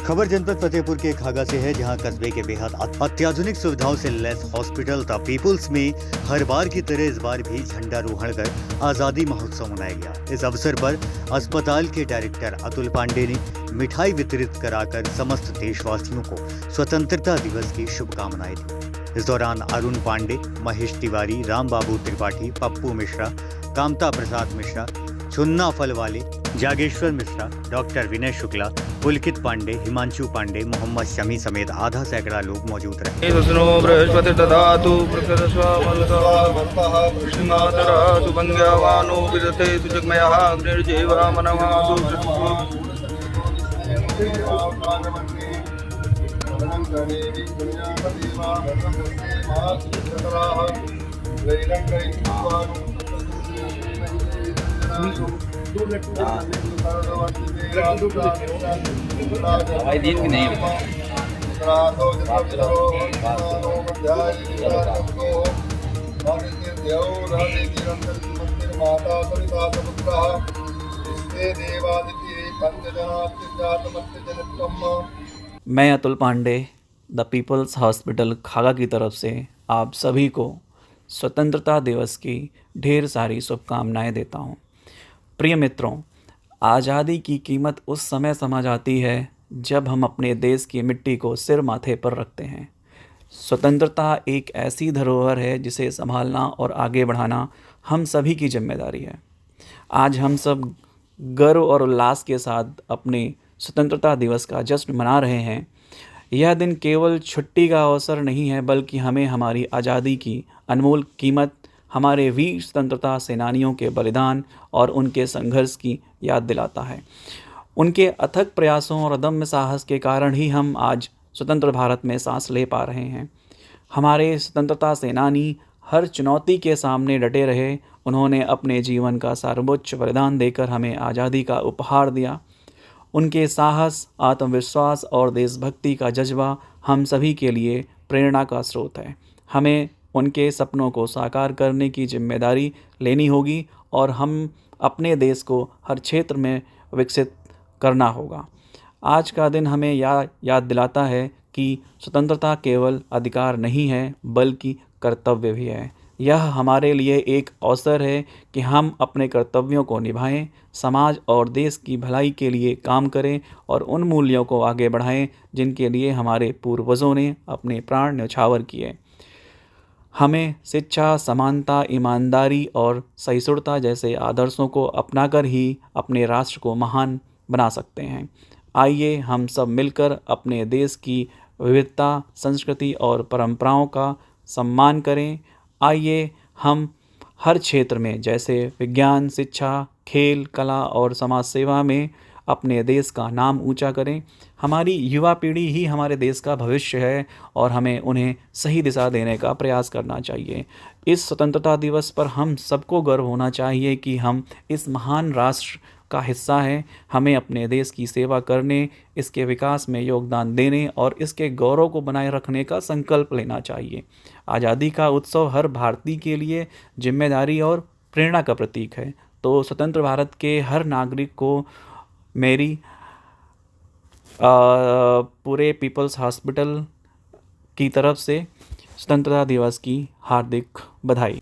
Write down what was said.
खबर जनपद फतेहपुर के खागा से है, जहां कस्बे के बेहद अत्याधुनिक सुविधाओं से लैस हॉस्पिटल द पीपुल्स में हर बार की तरह इस बार भी झंडारोहण कर आज़ादी महोत्सव मनाया गया। इस अवसर पर अस्पताल के डायरेक्टर अतुल पांडे ने मिठाई वितरित कराकर समस्त देशवासियों को स्वतंत्रता दिवस की शुभकामनाएं दी। इस दौरान अरुण पांडे, महेश तिवारी, राम बाबू त्रिपाठी, पप्पू मिश्रा, कामता प्रसाद मिश्रा, छुन्ना फल वाले, जागेश्वर मिश्रा, डॉक्टर विनय शुक्ला, पुलकित पांडे, हिमांशु पांडे, मोहम्मद शमी समेत आधा सैकड़ा लोग मौजूद रहे। मैं Atul Pandey the people's hospital Khaga की तरफ से आप सभी को स्वतंत्रता दिवस की ढेर सारी शुभकामनाएं देता हूं। प्रिय मित्रों, आज़ादी की कीमत उस समय समझ आती है जब हम अपने देश की मिट्टी को सिर माथे पर रखते हैं। स्वतंत्रता एक ऐसी धरोहर है जिसे संभालना और आगे बढ़ाना हम सभी की जिम्मेदारी है। आज हम सब गर्व और उल्लास के साथ अपने स्वतंत्रता दिवस का जश्न मना रहे हैं। यह दिन केवल छुट्टी का अवसर नहीं है, बल्कि हमें हमारी आज़ादी की अनमोल कीमत, हमारे वीर स्वतंत्रता सेनानियों के बलिदान और उनके संघर्ष की याद दिलाता है। उनके अथक प्रयासों और अदम्य साहस के कारण ही हम आज स्वतंत्र भारत में सांस ले पा रहे हैं। हमारे स्वतंत्रता सेनानी हर चुनौती के सामने डटे रहे। उन्होंने अपने जीवन का सर्वोच्च बलिदान देकर हमें आज़ादी का उपहार दिया। उनके साहस, आत्मविश्वास और देशभक्ति का जज्बा हम सभी के लिए प्रेरणा का स्रोत है। हमें उनके सपनों को साकार करने की जिम्मेदारी लेनी होगी और हम अपने देश को हर क्षेत्र में विकसित करना होगा। आज का दिन हमें याद दिलाता है कि स्वतंत्रता केवल अधिकार नहीं है, बल्कि कर्तव्य भी है। यह हमारे लिए एक अवसर है कि हम अपने कर्तव्यों को निभाएं, समाज और देश की भलाई के लिए काम करें और उन मूल्यों को आगे बढ़ाएं जिनके लिए हमारे पूर्वजों ने अपने प्राण न्यौछावर किए। हमें शिक्षा, समानता, ईमानदारी और सहिष्णुता जैसे आदर्शों को अपनाकर ही अपने राष्ट्र को महान बना सकते हैं। आइए हम सब मिलकर अपने देश की विविधता, संस्कृति और परंपराओं का सम्मान करें। आइए हम हर क्षेत्र में, जैसे विज्ञान, शिक्षा, खेल, कला और समाज सेवा में अपने देश का नाम ऊंचा करें। हमारी युवा पीढ़ी ही हमारे देश का भविष्य है और हमें उन्हें सही दिशा देने का प्रयास करना चाहिए। इस स्वतंत्रता दिवस पर हम सबको गर्व होना चाहिए कि हम इस महान राष्ट्र का हिस्सा हैं। हमें अपने देश की सेवा करने, इसके विकास में योगदान देने और इसके गौरव को बनाए रखने का संकल्प लेना चाहिए। आज़ादी का उत्सव हर भारतीय के लिए जिम्मेदारी और प्रेरणा का प्रतीक है। तो स्वतंत्र भारत के हर नागरिक को मेरी पूरे पीपल्स हॉस्पिटल की तरफ से स्वतंत्रता दिवस की हार्दिक बधाई।